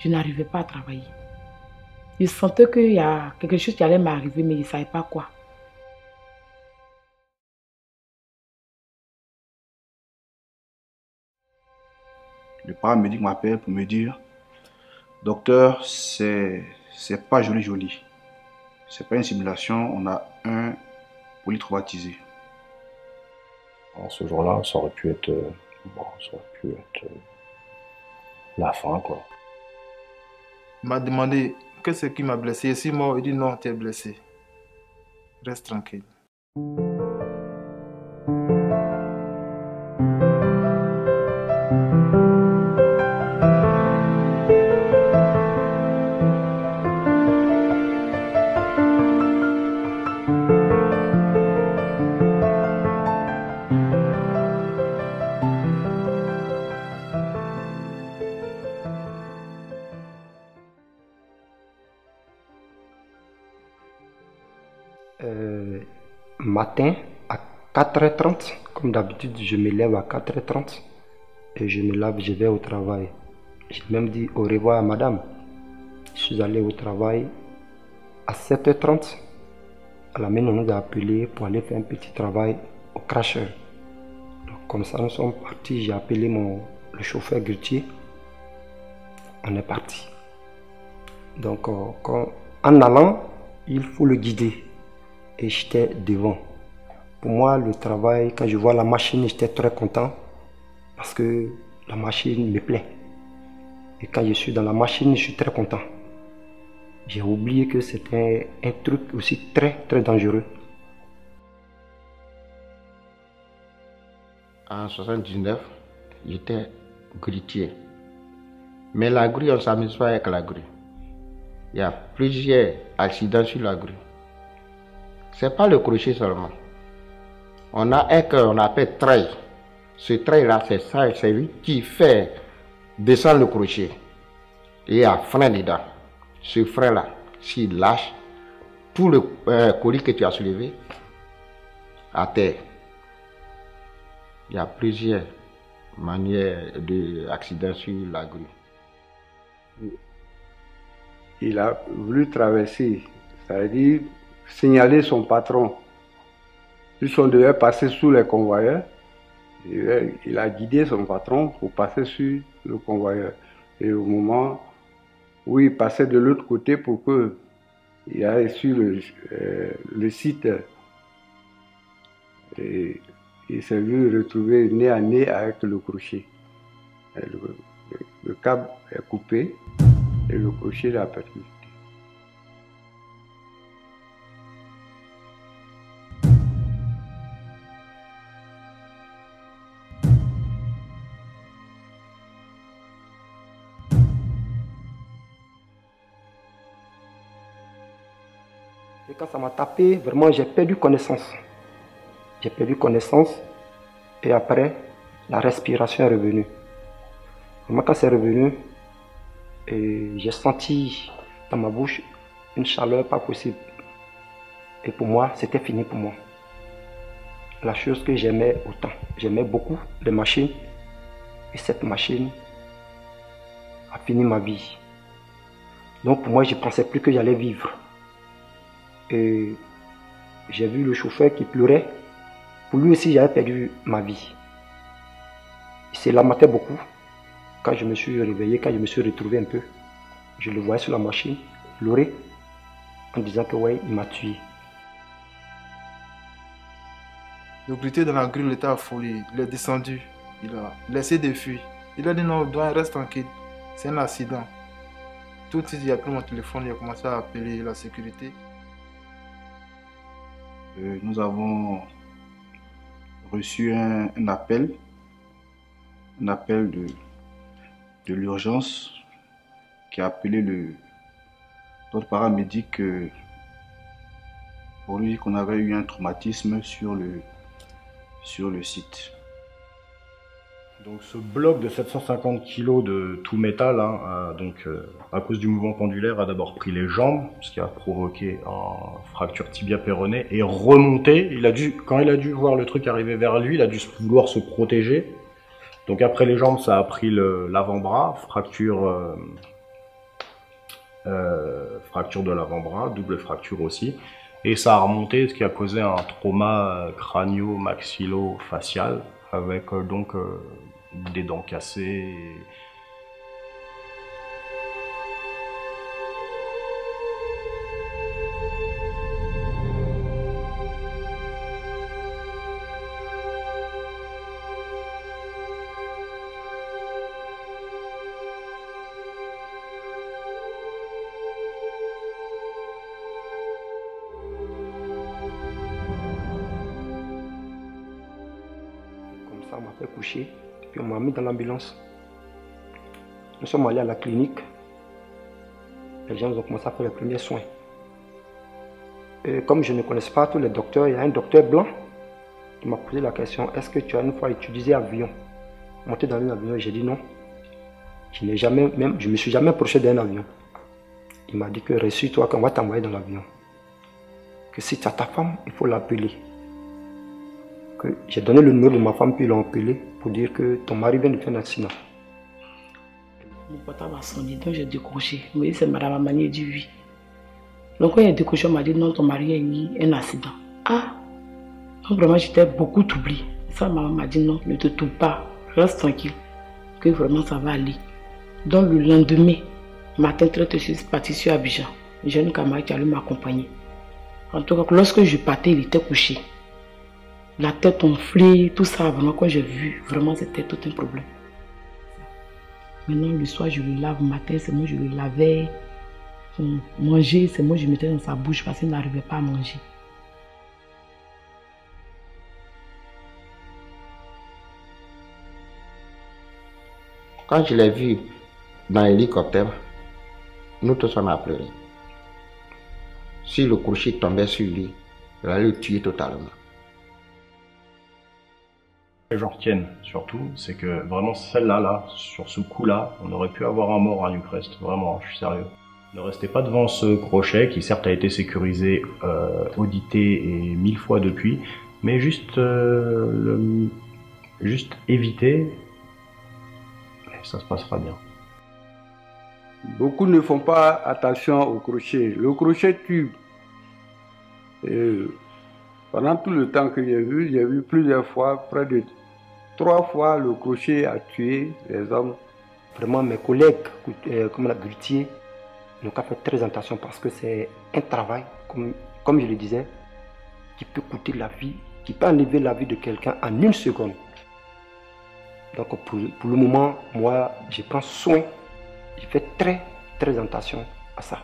Je n'arrivais pas à travailler. Je sentais qu'il y a quelque chose qui allait m'arriver, mais je ne savais pas quoi. Le paramédic m'appelle pour me dire, docteur, c'est pas joli. C'est pas une simulation, on a un polytraumatisé. Alors, ce jour-là, ça aurait pu être, la fin, quoi. Il m'a demandé qu'est-ce qui m'a blessé. Et si moi, il dit non, tu es blessé. Reste tranquille. Matin à 4h30, comme d'habitude, je me lève à 4h30 et je me lave, je vais au travail. J'ai même dit au revoir à madame. Je suis allé au travail à 7h30. À la maison, on nous a appelé pour aller faire un petit travail au cracheur. Donc, comme ça, nous sommes partis. J'ai appelé le chauffeur grutier. On est parti. Donc, en allant, il faut le guider. Et j'étais devant. Pour moi, le travail, quand je vois la machine, j'étais très content parce que la machine me plaît. Et quand je suis dans la machine, je suis très content. J'ai oublié que c'était un truc aussi très dangereux. En 79, j'étais grutier. Mais la grue, on ne s'amuse pas avec la grue. Il y a plusieurs accidents sur la grue. Ce n'est pas le crochet seulement. On a un qu'on appelle trail. Ce trail-là, c'est ça, c'est lui qui fait descendre le crochet. Et il y a frein dedans. Ce frein-là, s'il lâche, tout le colis que tu as soulevé à terre. Il y a plusieurs manières d'accidents sur la grue. Il a voulu traverser, c'est-à-dire signaler son patron. Puisqu'on devait passer sous les convoyeurs, il a guidé son patron pour passer sur le convoyeur. Et au moment où il passait de l'autre côté pour qu'il aille sur le site, et il s'est vu retrouver nez à nez avec le crochet. Le câble est coupé et le crochet l'a percuté. Et quand ça m'a tapé, vraiment j'ai perdu connaissance. J'ai perdu connaissance et après, la respiration est revenue. Vraiment quand c'est revenu, j'ai senti dans ma bouche une chaleur pas possible. Et pour moi, c'était fini pour moi. La chose que j'aimais autant, j'aimais beaucoup les machines. Et cette machine a fini ma vie. Donc pour moi, je ne pensais plus que j'allais vivre. Et j'ai vu le chauffeur qui pleurait. Pour lui aussi, j'avais perdu ma vie. Il se lamentait beaucoup. Quand je me suis réveillé, quand je me suis retrouvé un peu, je le voyais sur la machine, pleurer, en disant que ouais, il m'a tué. Le grutier dans la grue, il était affolé. Il est descendu. Il a laissé des fuites. Il a dit non, doigt, reste tranquille. C'est un accident. Tout de suite, il a pris mon téléphone, il a commencé à appeler la sécurité. Nous avons reçu un appel de l'urgence qui a appelé notre paramédic pour lui dire qu'on avait eu un traumatisme sur le site. Donc ce bloc de 750 kg de tout métal, à cause du mouvement pendulaire, a d'abord pris les jambes, ce qui a provoqué une fracture tibia-péronée, et remonté. Quand il a dû voir le truc arriver vers lui, il a dû vouloir se protéger. Donc après les jambes, ça a pris l'avant-bras, fracture fracture de l'avant-bras, double fracture aussi. Et ça a remonté, ce qui a causé un trauma crânio-maxillo-facial avec des dents cassées. On m'a fait coucher, puis on m'a mis dans l'ambulance. Nous sommes allés à la clinique. Les gens ont commencé à faire les premiers soins. Et comme je ne connaissais pas tous les docteurs, il y a un docteur blanc qui m'a posé la question: est-ce que tu as une fois utilisé avion? Monté dans un avion, j'ai dit non. Je ne me suis jamais approché d'un avion. Il m'a dit que rassure-toi qu'on va t'envoyer dans l'avion. Que si tu as ta femme, il faut l'appeler. J'ai donné le numéro de ma femme, puis ils l'ont appelé pour dire que ton mari vient de faire un accident. Mon portable a sonné, donc j'ai décroché. Il m'a dit c'est madame Amani, il dit oui. Donc quand il a décroché, on m'a dit non, ton mari a eu un accident. Ah! Donc vraiment j'étais beaucoup troublée. Ça, maman m'a dit non, ne te trouble pas, reste tranquille, que vraiment ça va aller. Donc le lendemain, matin très tôt, je suis partie sur Abidjan. J'ai une camarade qui allait m'accompagner. En tout cas, lorsque je partais, il était couché. La tête enflée, tout ça, vraiment, quand j'ai vu, vraiment, c'était tout un problème. Maintenant, le soir, je le lave, le matin, c'est moi, je le lavais. Manger, c'est moi, je mettais dans sa bouche parce qu'il n'arrivait pas à manger. Quand je l'ai vu dans l'hélicoptère, nous tous on a pleuré. Si le crochet tombait sur lui, il allait le tuer totalement. Les gens retiennent surtout, c'est que vraiment celle-là, sur ce coup-là, on aurait pu avoir un mort à Newcrest, vraiment, je suis sérieux. Ne restez pas devant ce crochet qui certes a été sécurisé, audité et 1000 fois depuis, mais juste éviter, et ça se passera bien. Beaucoup ne font pas attention au crochet. Le crochet tue. Et pendant tout le temps que j'ai vu plusieurs fois, près de 3 fois, le crochet a tué les hommes. Vraiment, mes collègues, comme la grutier, n'ont qu'à faire très attention parce que c'est un travail, comme je le disais, qui peut coûter la vie, qui peut enlever la vie de quelqu'un en 1 seconde. Donc pour le moment, moi, je prends soin, je fais très attention à ça.